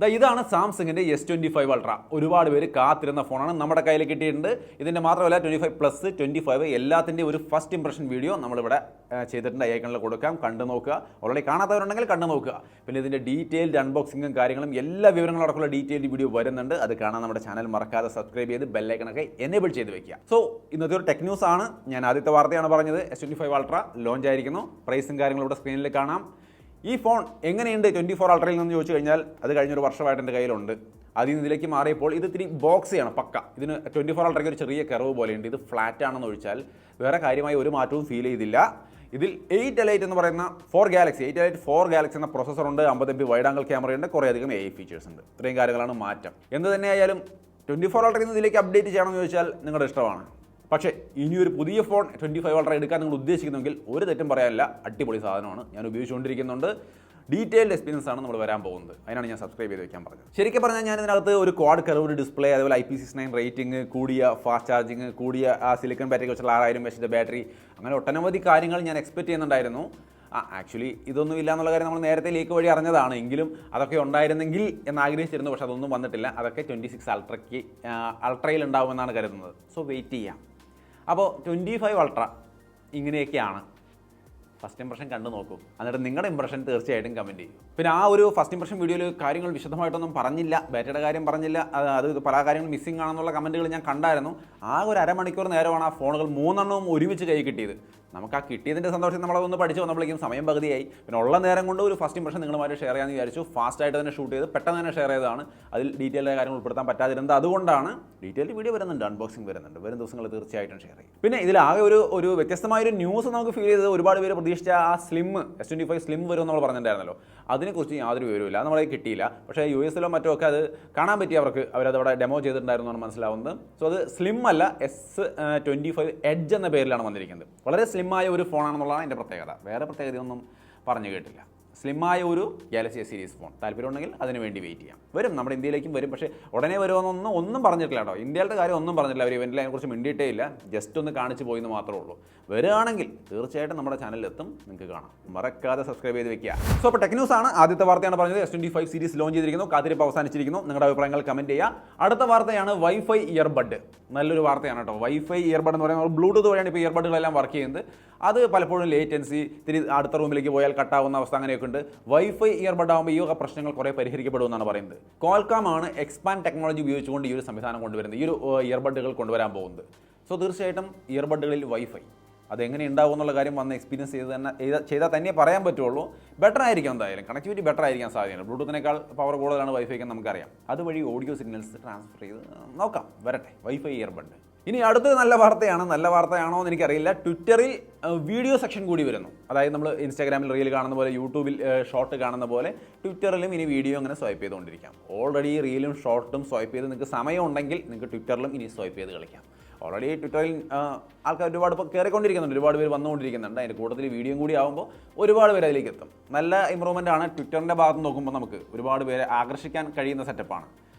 ഇതാണ് സാംസങ്ങിൻ്റെ S25 ultra. ഒരുപാട് പേര് കാത്തിരുന്ന ഫോണാണ്, നമ്മുടെ കയ്യിൽ കിട്ടിയിട്ടുണ്ട്. ഇതിൻ്റെ മാത്രമല്ല 25 പ്ലസ് 25 എല്ലാത്തിൻ്റെയും ഒരു ഫസ്റ്റ് ഇംപ്രഷൻ വീഡിയോ നമ്മളിവിടെ ചെയ്തിട്ടുണ്ട്. ഐക്കണിൽ കൊടുക്കാം, കണ്ടു നോക്കുക. ഓൾറെഡി കാണാത്തവരുണ്ടെങ്കിൽ കണ്ടു നോക്കുക. പിന്നെ ഇതിൻ്റെ ഡീറ്റെയിൽഡ് അൺബോക്സിങ്ങും കാര്യങ്ങളും എല്ലാ വിവരങ്ങളും അടക്കമുള്ള ഡീറ്റെയിൽഡ് വീഡിയോ വരുന്നുണ്ട്. അത് കാണാൻ നമ്മുടെ ചാനൽ മറക്കാതെ സബ്സ്ക്രൈബ് ചെയ്ത് ബെല്ലൈക്കണൊക്കെ എനേബിൾ ചെയ്ത് വെക്കുക. സോ ഇന്നത്തെ ഒരു ടെക് ന്യൂസ് ആണ്. ഞാൻ ആദ്യത്തെ വാർത്തയാണ് പറഞ്ഞത്. S25 അൾട്ര ലോഞ്ച് ആയിരിക്കുന്നു. പ്രൈസും കാര്യങ്ങളും ഇവിടെ സ്ക്രീനിൽ കാണാം. ഈ ഫോൺ എങ്ങനെയുണ്ട് 24 അൾട്രയിൽ നിന്ന് ചോദിച്ചു കഴിഞ്ഞാൽ അത് കഴിഞ്ഞൊരു വർഷമായിട്ട് എൻ്റെ കയ്യിലുണ്ട്. അതിൽ നിന്ന് ഇതിലേക്ക് മാറിയപ്പോൾ ഇത് ഇത്തിരി ബോക്സിയാണ് പക്ക. ഇതിന് 24 അൾട്രയ്ക്ക് ഒരു ചെറിയ കർവ് പോലെയുണ്ട്. ഇത് ഫ്ലാറ്റ് ആണെന്ന് ഒഴിച്ചാൽ വേറെ കാര്യമായി ഒരു മാറ്റവും ഫീൽ ചെയ്തില്ല. ഇതിൽ 8 Elite എന്ന് പറയുന്ന 8 Elite 4 Galaxy എന്ന പ്രോസസ്സറുണ്ട്, 50 MP വൈഡ് ആംഗിൾ ക്യാമറയുണ്ട്, കുറേയധികം AI ഫീച്ചേഴ്സ് ഉണ്ട്. ഇത്രയും കാര്യങ്ങളാണ് മാറ്റം. എന്ത് തന്നെയായാലും 24 അൾട്രയിൽ നിന്ന് ഇതിലേക്ക് അപ്ഡേറ്റ് ചെയ്യണമെന്ന് ചോദിച്ചാൽ നിങ്ങളുടെ ഇഷ്ടമാണ്. പക്ഷേ ഇനിയൊരു പുതിയ ഫോൺ 25 അൾട്ര എടുക്കാൻ നിങ്ങൾ ഉദ്ദേശിക്കുന്നെങ്കിൽ ഒരു തെറ്റും പറയാനില്ല, അടിപൊളി സാധനമാണ്. ഞാൻ ഉപയോഗിച്ചുകൊണ്ടിരിക്കുന്നുണ്ട്. ഡീറ്റെയിൽഡ് എക്സ്പീരിയൻസ് ആണ് നമ്മൾ വരാൻ പോകുന്നത്. അതിനാണ് ഞാൻ സബ്സ്ക്രൈബ് ചെയ്ത് വെക്കാൻ പറഞ്ഞത്. ശരിക്കും പറഞ്ഞാൽ ഞാൻ ഇതിനകത്ത് ഒരു ക്വാഡ് കർവ്ഡ് ഡിസ്പ്ലേ, അതുപോലെ IP69 റേറ്റിംഗ്, കൂടിയ ഫാസ്റ്റ് ചാർജിങ്, കൂടിയ സിലിക്കൺ ബാറ്ററി വെച്ചുള്ള 6000 mAh ബാറ്ററി, അങ്ങനെ ഒട്ടനവധി കാര്യങ്ങൾ ഞാൻ എക്സ്പെക്ട് ചെയ്യുന്നുണ്ടായിരുന്നു. ആക്ച്വലി ഇതൊന്നും ഇല്ല എന്നുള്ള കാര്യം നമ്മൾ നേരത്തെ ലീക്ക് വഴി അറിഞ്ഞതാണ്. എങ്കിലും അതൊക്കെ ഉണ്ടായിരുന്നെങ്കിൽ എന്ന് ആഗ്രഹിച്ചിരുന്നു. പക്ഷേ അതൊന്നും വന്നിട്ടില്ല. അതൊക്കെ 26 അൾട്രയിൽ ഉണ്ടാവുമെന്നാണ് കരുതുന്നത്. സോ വെയിറ്റ് ചെയ്യാം. അപ്പോൾ 25 അൾട്ര ഇങ്ങനെയൊക്കെയാണ്. ഫസ്റ്റ് ഇംപ്രഷൻ കണ്ടു നോക്കൂ, എന്നിട്ട് നിങ്ങളുടെ ഇംപ്രഷൻ തീർച്ചയായിട്ടും കമൻറ്റ് ചെയ്യും. പിന്നെ ആ ഒരു ഫസ്റ്റ് ഇംപ്രഷൻ വീഡിയോയിൽ കാര്യങ്ങൾ വിശദമായിട്ടൊന്നും പറഞ്ഞില്ല, ബാറ്ററിയുടെ കാര്യം പറഞ്ഞില്ല, അത് പല കാര്യങ്ങളും മിസ്സിംഗ് ആണെന്നുള്ള കമൻറ്റുകൾ ഞാൻ കണ്ടായിരുന്നു. ആ ഒരു അരമണിക്കൂർ നേരമാണ് ആ ഫോണുകൾ 3 ഒരുമിച്ച് കൈ കിട്ടിയത്. നമുക്ക് ആ കിട്ടിയതിൻ്റെ സന്തോഷം നമ്മളതൊന്ന് പഠിച്ച് വന്നപ്പോഴേക്കും സമയം പകുതിയായി. പിന്നെ ഉള്ള നേരം കൊണ്ട് ഒരു ഫസ്റ്റ് ഇംപ്രഷൻ നിങ്ങളുമായിട്ട് ഷെയർ ചെയ്യാമെന്ന് വിചാരിച്ചു. ഫാസ്റ്റായിട്ട് തന്നെ ഷൂട്ട് ചെയ്ത് പെട്ടെന്ന് തന്നെ ഷെയർ ചെയ്തതാണ്. അതിൽ ഡീറ്റെയിൽഡ് കാര്യങ്ങൾ ഉൾപ്പെടുത്താൻ പറ്റാതിരുന്നത് അതുകൊണ്ടാണ്. ഡീറ്റെയിൽഡ് വീഡിയോ വരുന്നുണ്ട്, അൺബോക്സിംഗ് വരുന്നുണ്ട്, വരും ദിവസങ്ങൾ തീർച്ചയായിട്ടും ഷെയർ ചെയ്യും. പിന്നെ ഇതിലാകെ ഒരു വ്യത്യസ്തമായൊരു ന്യൂസ് നമുക്ക് ഫീൽ ചെയ്തത്, ഒരുപാട് പേര് പ്രതീക്ഷിച്ച ആ S25 സ്ലിം വരുമെന്ന് നമ്മൾ പറഞ്ഞിട്ടുണ്ടായിരുന്നല്ലോ. അതിനെക്കുറിച്ച് യാതൊരു വിവരമില്ല, അത് നമ്മളെ കിട്ടിയില്ല. പക്ഷേ US മറ്റോ ഒക്കെ അത് കാണാൻ പറ്റി അവരത് അവിടെ ഡെമോ ചെയ്തിട്ടുണ്ടായിരുന്നു എന്നാണ് മനസ്സിലാവുന്നത്. സോ അത് സ്ലിം അല്ല, S25 എഡ്ജ് എന്ന പേരിലാണ് വന്നിരിക്കുന്നത്. വളരെ സ്ലിമ്മായ ഒരു ഫോണാണെന്നുള്ളതാണ് എൻ്റെ പ്രത്യേകത. വേറെ പ്രത്യേകതയൊന്നും പറഞ്ഞു കേട്ടില്ല. സ്ലിമ്മായ ഒരു ഗാലക്സി S സീരീസ് ഫോൺ. താല്പര്യമുണ്ടെങ്കിൽ അതിന് വേണ്ടി വെയിറ്റ് ചെയ്യാം. വരും, നമ്മുടെ ഇന്ത്യയിലേക്കും വരും. പക്ഷേ ഉടനെ വരുമെന്നൊന്നും പറഞ്ഞിട്ടില്ല കേട്ടോ. ഇന്ത്യയിലത്തെ കാര്യം ഒന്നും പറഞ്ഞിട്ടില്ല. അവർ ഇവൻറ്റിൽ അതിനെക്കുറിച്ച് മിണ്ടിയിട്ടേ ഇല്ല. ജസ്റ്റ് ഒന്ന് കാണിച്ച് പോയി എന്ന് മാത്രമേ ഉള്ളൂ. വരികയാണെങ്കിൽ തീർച്ചയായിട്ടും നമ്മുടെ ചാനലിൽ എത്തും, നിങ്ങൾക്ക് കാണാം. മറക്കാതെ സബ്സ്ക്രൈബ് ചെയ്ത് വെക്കുക. സോ അപ്പോൾ ടെക് ന്യൂസ് ആണ്. ആദ്യത്തെ വാർത്തയാണ് പറഞ്ഞത്. S25 സീരീസ് ലോഞ്ച് ചെയ്തിരിക്കുന്നു. കാത്തിരിപ്പ് അവസാനിച്ചിരിക്കുന്നു. നിങ്ങളുടെ അഭിപ്രായങ്ങൾ കമൻറ്റ് ചെയ്യുക. അടുത്ത വാർത്തയാണ് വൈഫൈ ഇയർബഡ്. നല്ലൊരു വാർത്തയാണ് കേട്ടോ. വൈഫൈ ഇയർബഡ് എന്ന് പറയുമ്പോൾ ബ്ലൂടൂത്ത് വഴിയാണ് ഇപ്പോൾ ഇയർബഡുകളെല്ലാം വർക്ക് ചെയ്യുന്നത്. അത് പലപ്പോഴും ലേറ്റൻസി, ഇത്തിരി അടുത്ത റൂമിലേക്ക് പോയാൽ കട്ടാവുന്ന അവസ്ഥ അങ്ങനെയൊക്കെ ഉണ്ട്. വൈഫൈ ഇയർബഡ് ആകുമ്പോൾ ഈ ഒക്കെ പ്രശ്നങ്ങൾ കുറേ പരിഹരിക്കപ്പെടുമെന്നാണ് പറയുന്നത്. Qualcomm ആണ് എക്സ്പാൻഡ് ടെക്നോളജി ഉപയോഗിച്ചുകൊണ്ട് ഈ ഒരു സംവിധാനം കൊണ്ടുവരുന്നത്, ഈ ഒരു ഇയർബഡുകൾ കൊണ്ടുവരാൻ പോകുന്നത്. സോ തീർച്ചയായിട്ടും ഇയർബഡുകളിൽ വൈഫൈ അതെങ്ങനെ ഉണ്ടാവും എന്നുള്ള കാര്യം വന്ന് എക്സ്പീരിയൻസ് ചെയ്താൽ തന്നെ പറയാൻ പറ്റുള്ളൂ. ബെറ്റർ ആയിരിക്കും, എന്തായാലും കണക്ടിവിറ്റി ബെറ്റർ ആയിരിക്കാൻ സാധ്യതയുണ്ട്. ബ്ലൂടൂത്തിനേക്കാൾ പവർ കൂടുതലാണ് വൈഫൈക്ക് നമുക്കറിയാം. അതുവഴി ഓഡിയോ സിഗ്നൽസ് ട്രാൻസ്ഫർ ചെയ്ത് നോക്കാം. വരട്ടെ വൈഫൈ ഇയർബഡ്. ഇനി അടുത്തത് നല്ല വാർത്തയാണ്. നല്ല വാർത്തയാണോ എന്ന് എനിക്കറിയില്ല. ട്വിറ്ററിൽ വീഡിയോ സെക്ഷൻ കൂടി വരുന്നു. അതായത് നമ്മൾ ഇൻസ്റ്റാഗ്രാമിൽ റീൽ കാണുന്ന പോലെ, യൂട്യൂബിൽ ഷോർട്ട് കാണുന്ന പോലെ ട്വിറ്ററിലും ഇനി വീഡിയോ അങ്ങനെ സ്വൈപ്പ് ചെയ്തുകൊണ്ടിരിക്കാം. ഓൾറെഡി റീലും ഷോർട്ടും സ്വൈപ്പ് ചെയ്ത് നിങ്ങൾക്ക് സമയമുണ്ടെങ്കിൽ നിങ്ങൾക്ക് ട്വിറ്ററിലും ഇനി സ്വൈപ്പ് ചെയ്ത് കളിക്കാം. ഓൾറെഡി ട്വിറ്ററിൽ ആൾക്കാർ ഒരുപാട് ഇപ്പോൾ കയറിക്കൊണ്ടിരിക്കുന്നുണ്ട്, ഒരുപാട് പേര് വന്നുകൊണ്ടിരിക്കുന്നുണ്ട്. അതിൻ്റെ കൂട്ടത്തിൽ വീഡിയോയും കൂടി ആകുമ്പോൾ ഒരുപാട് പേര് അതിലേക്ക് എത്തും. നല്ല ഇമ്പ്രൂവ്മെൻ്റ് ആണ്. ട്വിറ്ററിൻ്റെ ഭാഗത്ത് നോക്കുമ്പോൾ നമുക്ക് ഒരുപാട് പേരെ ആകർഷിക്കാൻ കഴിയുന്ന സെറ്റപ്പാണ്.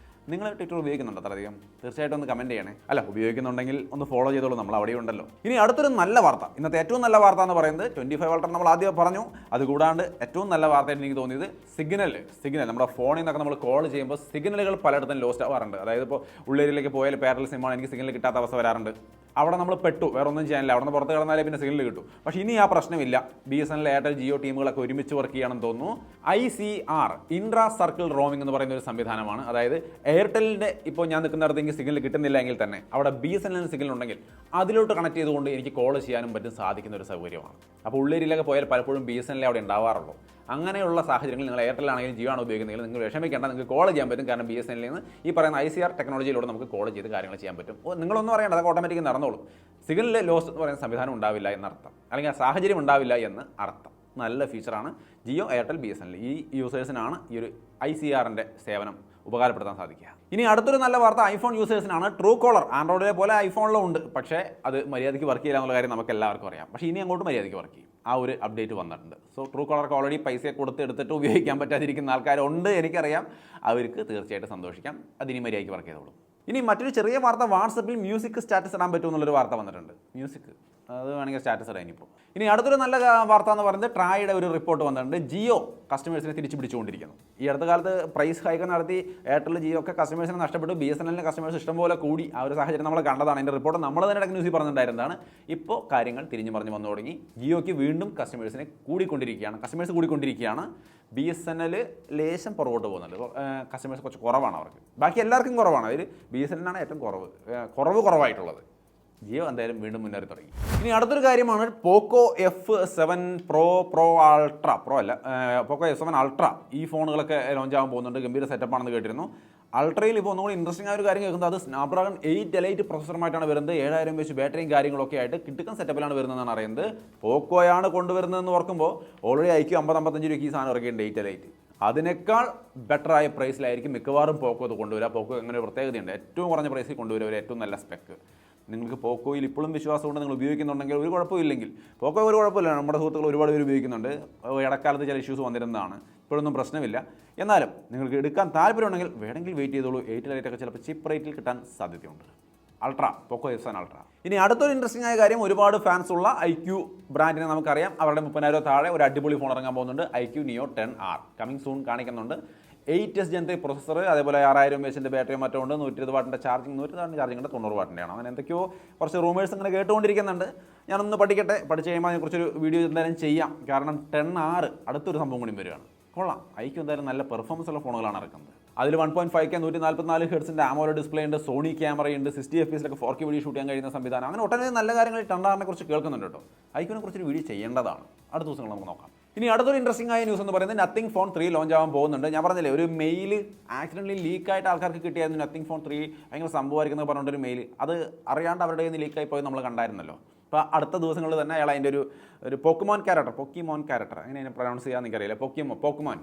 നിങ്ങൾ ട്വിറ്റർ ഉപയോഗിക്കുന്നുണ്ടോ അത്രയധികം? തീർച്ചയായിട്ടും ഒന്ന് കമൻറ്റ് ചെയ്യണേ. അല്ല, ഉപയോഗിക്കുന്നുണ്ടെങ്കിൽ ഒന്ന് ഫോളോ ചെയ്തോളൂ, നമ്മൾ അവിടെ ഉണ്ടല്ലോ. ഇനി അടുത്തൊരു നല്ല വാർത്ത, ഇന്നത്തെ ഏറ്റവും നല്ല വാർത്ത എന്ന് പറയുന്നത് 25 അൾട്ര നമ്മൾ ആദ്യം പറഞ്ഞു. അതുകൂടാണ്ട് ഏറ്റവും നല്ല വാർത്തയായിട്ട് എനിക്ക് തോന്നിയത് സിഗ്നൽ നമ്മുടെ ഫോണിൽ നിന്നൊക്കെ നമ്മൾ കോൾ ചെയ്യുമ്പോൾ സിഗ്നലുകൾ പലയിടത്തും ലോസ്റ്റ് ആവാറുണ്ട്. അതായത് ഇപ്പോൾ ഉള്ളേരിയിലേക്ക് പോയാൽ പാരലൽ സിമ്മാണ്, എനിക്ക് സിഗ്നൽ കിട്ടാത്ത അവസ്ഥ വരാറുണ്ട്. അവിടെ നമ്മൾ പെട്ടു, വേറെ ഒന്നും ചെയ്യാനില്ല. അവിടെ നിന്ന് പുറത്ത് കിടന്നാലേ പിന്നെ സിഗ്നൽ കിട്ടും. പക്ഷേ ഇനി ആ പ്രശ്നമില്ല. BSNL, എയർടെൽ, ജിയോ ടീമുകളൊക്കെ ഒരുമിച്ച് വർക്ക് ചെയ്യണമെന്ന് തോന്നുന്നു. ICR ഇൻട്രാ സർക്കിൾ റോമിംഗ് എന്ന് പറയുന്ന ഒരു സംവിധാനമാണ്. അതായത് എയർടെലിൻ്റെ ഇപ്പോൾ ഞാൻ നിൽക്കുന്നിടത്തേക്ക് സിഗ്നൽ കിട്ടുന്നില്ല എങ്കിൽ തന്നെ അവിടെ BSNL സിഗ്നൽ ഉണ്ടെങ്കിൽ അതിലോട്ട് കണക്ട് ചെയ്തുകൊണ്ട് എനിക്ക് കോൾ ചെയ്യാനും സാധിക്കുന്ന ഒരു സൗകര്യമാണ്. അപ്പോൾ ഉള്ളേരിയിലൊക്കെ പോയാൽ പലപ്പോഴും BSNL അവിടെ ഉണ്ടാവാറുള്ളൂ. അങ്ങനെയുള്ള സാഹചര്യങ്ങളിൽ നിങ്ങൾ എയർടെൽ ആണെങ്കിലും ജിയോ ആണ് ഉപയോഗിക്കുന്നതെങ്കിൽ നിങ്ങൾ വിഷമിക്കേണ്ട, നിങ്ങൾക്ക് കോൾ ചെയ്യാൻ പറ്റും. കാരണം BSNL നിന്ന് ഈ പറയുന്ന ICR ടെക്നോളജിയിലൂടെ നമുക്ക് കോൾ ചെയ്ത് കാര്യങ്ങൾ ചെയ്യാൻ പറ്റും. നിങ്ങളൊന്നും അറിയേണ്ട, അതൊക്കെ ഓട്ടോമാറ്റിക് നടന്നോളും. സിഗ്നലിൽ ലോസ് എന്ന് പറയുന്ന സംവിധാനം ഉണ്ടാവില്ല എന്നർത്ഥം, അല്ലെങ്കിൽ ആ സാഹചര്യം ഉണ്ടാവില്ല എന്ന് അർത്ഥം. നല്ല ഫീച്ചറാണ്. ജിയോ, എയർടെൽ, BSNL ഈ യൂസേഴ്സിനാണ് ഈ ഒരു ICRൻ്റെ സേവനം ഉപകാരപ്പെടുത്താൻ സാധിക്കുക. ഇനി അടുത്തൊരു നല്ല വാർത്ത ഐഫോൺ യൂസേഴ്സിനാണ്. ട്രൂ കോളർ ആൻഡ്രോയിഡിലെ പോലെ ഐഫോണിലും ഉണ്ട്, പക്ഷേ അത് മര്യാദയ്ക്ക് വർക്ക് ചെയ്യില്ല എന്നുള്ള കാര്യം നമുക്ക് എല്ലാവർക്കും അറിയാം. പക്ഷേ ഇനി അങ്ങോട്ട് മര്യാദയ്ക്ക് വർക്ക് ചെയ്യും. ആ ഒരു അപ്ഡേറ്റ് വന്നിട്ടുണ്ട്. സോ ട്രൂ കോളർക്ക് ഓൾറെഡി പൈസ എടുത്തിട്ട് ഉപയോഗിക്കാൻ പറ്റാതിരിക്കുന്ന ആൾക്കാരുണ്ട്, എനിക്കറിയാം. അവർക്ക് തീർച്ചയായിട്ടും സന്തോഷിക്കാം. അതിനി മര്യാദയ്ക്ക് വർക്ക് ചെയ്തോളും. ഇനി മറ്റൊരു ചെറിയ വാർത്ത, വാട്സപ്പിൽ മ്യൂസിക് സ്റ്റാറ്റസ് ഇടാൻ പറ്റുമെന്നുള്ളൊരു വാർത്ത വന്നിട്ടുണ്ട്. മ്യൂസിക് അത് വേണമെങ്കിൽ സ്റ്റാറ്റസ് ഇടാം ഇനിയിപ്പോൾ. ഇനി അടുത്തൊരു നല്ല വാർത്ത എന്ന് പറയുന്നത് ട്രായുടെ ഒരു റിപ്പോർട്ട് വന്നിട്ടുണ്ട്. ജിയോ കസ്റ്റമേഴ്സിനെ തിരിച്ചു പിടിച്ചുകൊണ്ടിരിക്കുന്നു. ഈ അടുത്ത കാലത്ത് പ്രൈസ് ഹൈക്ക് നടത്തി എയർടെൽ ജിയോ ഒക്കെ കസ്റ്റമേഴ്സിനെ നഷ്ടപ്പെട്ടു. BSNL കസ്റ്റമേഴ്സ് ഇഷ്ടംപോലെ കൂടി. ആ ഒരു സാഹചര്യം നമ്മൾ കണ്ടതാണ്. അതിൻ്റെ റിപ്പോർട്ട് നമ്മൾ തന്നെ ഇടയ്ക്ക് ന്യൂസിൽ പറഞ്ഞിട്ടുണ്ടായിരുന്നതാണ്. ഇപ്പോൾ കാര്യങ്ങൾ തിരിഞ്ഞു പറഞ്ഞ് വന്നു തുടങ്ങി. ജിയോയ്ക്ക് വീണ്ടും കസ്റ്റമേഴ്സിനെ കസ്റ്റമേഴ്സ് കൂടിക്കൊണ്ടിരിക്കുകയാണ്. BSNL ലേശം പുറകോട്ട് പോകുന്നുണ്ട്. കസ്റ്റമേഴ്സ് കുറച്ച് കുറവാണ് അവർക്ക്. ബാക്കി എല്ലാവർക്കും കുറവാണ്. അതിൽ BSNL ആണ് ഏറ്റവും കുറവായിട്ടുള്ളത്. ജിയോ എന്തായാലും വീണ്ടും മുന്നേറി തുടങ്ങി. ഇനി അടുത്തൊരു കാര്യമാണ് പോക്കോ F7 Pro Ultra. പോക്കോ F7 Ultra. ഈ ഫോണുകളൊക്കെ ലോഞ്ച് ആകാൻ പോകുന്നുണ്ട്. ഗംഭീര സെറ്റപ്പാണെന്ന് കേട്ടിരുന്നു. അൾട്രയിൽ ഇപ്പോൾ ഒന്നുകൂടി ഇൻട്രസ്റ്റിംഗ് ആയ ഒരു കാര്യം കേൾക്കുന്നത് അത് സ്നാപ്ഡ്രാഗൺ 8 Elite പ്രൊസസ്സറുമായിട്ടാണ് വരുന്നത്. 7000 വെച്ച് ബാറ്ററിയും കാര്യങ്ങളൊക്കെ ആയിട്ട് കിട്ടുന്ന സെറ്റപ്പിലാണ് വരുന്നതെന്നാണ് അറിയുന്നത്. പോക്കോയാണ് കൊണ്ടുവരുന്നതെന്ന് ഓർക്കുമ്പോൾ ഓൾറെഡി IQ 50-55 രൂപയ്ക്ക് ഈ സാധനം ഇറക്കിയിട്ടുണ്ട് 8 Elite. അതിനേക്കാൾ ബെറ്ററായ പ്രൈസിലായിരിക്കും മിക്കവാറും പോക്കോ അത് കൊണ്ടുവരിക. പോക്കോ അങ്ങനെ ഒരു പ്രത്യേകതയുണ്ട്. ഏറ്റവും കുറഞ്ഞ പ്രൈസിൽ കൊണ്ടുവരിക ഏറ്റവും നല്ല സ്പെക്ക്. നിങ്ങൾക്ക് പോക്കോയിൽ ഇപ്പോഴും വിശ്വാസമുണ്ട്, നിങ്ങൾ ഉപയോഗിക്കുന്നുണ്ടെങ്കിൽ ഒരു കുഴപ്പമില്ലെങ്കിൽ പോക്കോ ഒരു കുഴപ്പമില്ല. നമ്മുടെ സുഹൃത്തുക്കൾ ഒരുപാട് പേര് ഉപയോഗിക്കുന്നുണ്ട്. ഇടക്കാലത്ത് ചില ഇഷ്യൂസ് വന്നിരുന്നതാണ്. ഇപ്പോഴൊന്നും പ്രശ്നമില്ല. എന്നാലും നിങ്ങൾക്ക് എടുക്കാൻ താല്പര്യമുണ്ടെങ്കിൽ വേണമെങ്കിൽ വെയിറ്റ് ചെയ്തോളൂ. 8 Elite ഒക്കെ ചിലപ്പോൾ ചീപ്പ് റേറ്റിൽ കിട്ടാൻ സാധ്യതയുണ്ട്. പോക്കോ F7 Ultra. ഇനി അടുത്തൊരു ഇൻട്രസ്റ്റിംഗ് ആയ കാര്യം, ഒരുപാട് ഫാൻസ് ഉള്ള IQ ബ്രാൻഡിനെ നമുക്കറിയാം. അവരുടെ 30,000 താഴെ ഒരു അടിപൊളി ഫോൺ ഇറങ്ങാൻ പോകുന്നുണ്ട്. IQ Neo 10R coming soon കാണിക്കുന്നുണ്ട്. 8S Gen 3 പ്രൊസസ്സർ, അതേപോലെ 6000 mAh ബാറ്ററി മറ്റോ ഉണ്ട്. 120 വാട്ടിൻ്റെ ചാർജിങ്, 120 ചാർജിങ് 90 വാട്ടിൻ്റെയാണ്. അങ്ങനെ എന്തൊക്കെയോ കുറച്ച് റൂമേഴ്സ് ഇങ്ങനെ കേട്ടുകൊണ്ടിരിക്കുന്നുണ്ട്. ഞാനൊന്ന് പഠിച്ച് കഴിയുമ്പോൾ അതിനെക്കുറിച്ചൊരു വീഡിയോ എന്തായാലും ചെയ്യാം. കാരണം 10R അടുത്തൊരു സംഭവം കൂടി വരികയാണ്. കൊള്ളാം. IQ എന്തായാലും നല്ല പെർഫോമൻസ് ഉള്ള ഫോണുകളാണ് ഇറക്കുന്നത്. അതിൽ 1.5K 144 ഹെർട്സിൻ്റെ AMOLED ഡിസ്പ്ലേ ഉണ്ട്, സോണി ക്യാമറയുണ്ട്, 60 FPS 4K വീഡിയോ ഷൂട്ട് ചെയ്യാൻ കഴിയുന്ന സംവിധാനം. അങ്ങനെ ഒട്ടനവധി നല്ല കാര്യങ്ങൾ 10Rനെ കുറിച്ച് കേൾക്കുന്നുണ്ട് കേട്ടോ. IQനെ കുറിച്ചൊരു വീഡിയോ ചെയ്യേണ്ടതാണ്. അടുത്ത ദിവസങ്ങൾ നമുക്ക് നോക്കാം. ഇനി അടുത്തൊരു ഇൻട്രസ്റ്റിംഗ് ആയ ന്യൂസ് എന്ന് പറയുന്നത് നത്തിങ് ഫോൺ 3 ലോഞ്ച് ആവാൻ പോകുന്നുണ്ട്. ഞാൻ പറഞ്ഞില്ലേ, ഒരു മെയിൽ ആക്സിഡൻ്റലി ലീക്കായിട്ട് ആൾക്കാർക്ക് കിട്ടിയായിരുന്നു. നത്തിങ് ഫോൺ 3 ഭയങ്കര സംഭവമായിരിക്കുന്നത് പറഞ്ഞിട്ടൊരു മെയിൽ. അത് അറിയാണ്ട് അവരുടെ കയ്യിൽ നിന്ന് ലീക്കായി പോയി നമ്മൾ കണ്ടായിരുന്നല്ലോ. അപ്പോൾ അടുത്ത ദിവസങ്ങളിൽ തന്നെ അയാൾ അതിൻ്റെ ഒരു പോക്കിമോൻ ക്യാരക്ടർ അങ്ങനെ പ്രൊനൗൺസ് ചെയ്യാൻ എനിക്കറിയില്ല. പോക്കിമോൻ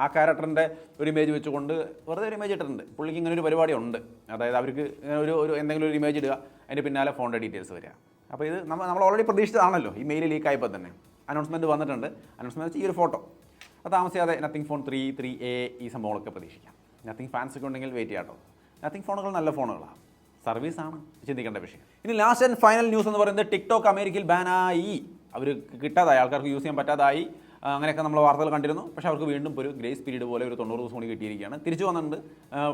ആ ക്യാരക്ടറിൻ്റെ ഒരു ഇമേജ് വെച്ചുകൊണ്ട് വെറുതെ ഒരു ഇമേജ് ഇട്ടിട്ടുണ്ട്. പുള്ളിക്ക് ഇങ്ങനെ ഒരു പരിപാടി ഉണ്ട്. അതായത് അവർക്ക് ഒരു എന്തെങ്കിലും ഒരു ഇമേജ് ഇടുക, അതിൻ്റെ പിന്നാലെ ഫോണിൻ്റെ ഡീറ്റെയിൽസ് വരിക. അപ്പോൾ ഇത് നമ്മൾ ഓൾറെഡി പ്രതീക്ഷിച്ചതാണല്ലോ. ഈ മെയിൽ ലീക്കായപ്പോൾ തന്നെ അനൗൺസ്മെൻറ്റ് വന്നിട്ടുണ്ട്. അനൗൺസ്മെൻറ്റ് വെച്ചാൽ ഈ ഒരു ഫോട്ടോ. അത് താമസിയാതെ നത്തിങ് ഫോൺ 3A ഈ സംഭവങ്ങളൊക്കെ പ്രതീക്ഷിക്കാം. നത്തിങ് ഫാൻസൊക്കെ ഉണ്ടെങ്കിൽ വെയിറ്റ് ചെയ്യാട്ടോ. നത്തിങ് ഫോണുകൾ നല്ല ഫോണുകളാണ്. സർവീസാണ് ചിന്തിക്കേണ്ട വിഷയം. ഇനി ലാസ്റ്റ് ആൻഡ് ഫൈനൽ ന്യൂസ് എന്ന് പറയുന്നത് ടിക്ടോക്ക് അമേരിക്കയിൽ ബാനായി. അവർ കിട്ടാതായി, ആൾക്കാർക്ക് യൂസ് ചെയ്യാൻ പറ്റാതായി. അങ്ങനെയൊക്കെ നമ്മൾ വാർത്തകൾ കണ്ടിരുന്നു. പക്ഷേ അവർക്ക് വീണ്ടും ഒരു ഗ്രേസ് പീരീഡ് പോലെ ഒരു 90 ദിവസം കൂടി കിട്ടിയിരിക്കുകയാണ്. തിരിച്ചു വന്നിട്ടുണ്ട്.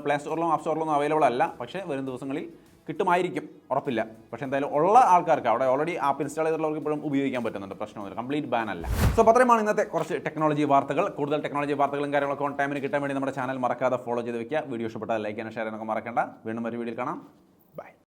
പ്ലേ സ്റ്റോറിലും ആപ്പ് സ്റ്റോറിലൊന്നും അവൈലബിൾ അല്ല. പക്ഷേ വരും ദിവസങ്ങളിൽ കിട്ടുമായിരിക്കും, ഉറപ്പില്ല. പക്ഷേ എന്തായാലും ഉള്ള ആൾക്കാർക്ക്, അവിടെ ഓൾറെഡി ആപ്പ് ഇൻസ്റ്റാൾ ചെയ്തിട്ടുള്ളവർക്ക് ഇപ്പോഴും ഉപയോഗിക്കാൻ പറ്റുന്നുണ്ട്. പ്രശ്നമൊന്നുമില്ല. കംപ്ലീറ്റ് ബാൻ അല്ല. സോ അത്രയുമാണ് ഇന്നത്തെ കുറച്ച് ടെക്നോളജി വാർത്തകൾ. കൂടുതൽ ടെക്നോളജി വാർത്തകളും കാര്യങ്ങളൊക്കെ ഓൺ ടൈമിന് കിട്ടാൻ വേണ്ടി നമ്മുടെ ചാനൽ മറക്കാതെ ഫോളോ ചെയ്ത് വെക്കുക. വീഡിയോ ഇഷ്ടപ്പെട്ടാൽ ലൈക്ക് ചെയ്യാനും ഷെയർ ചെയ്യാനൊക്കെ മറക്കണ്ട. വീണ്ടും ഒരു വീഡിയോയിൽ കാണാം.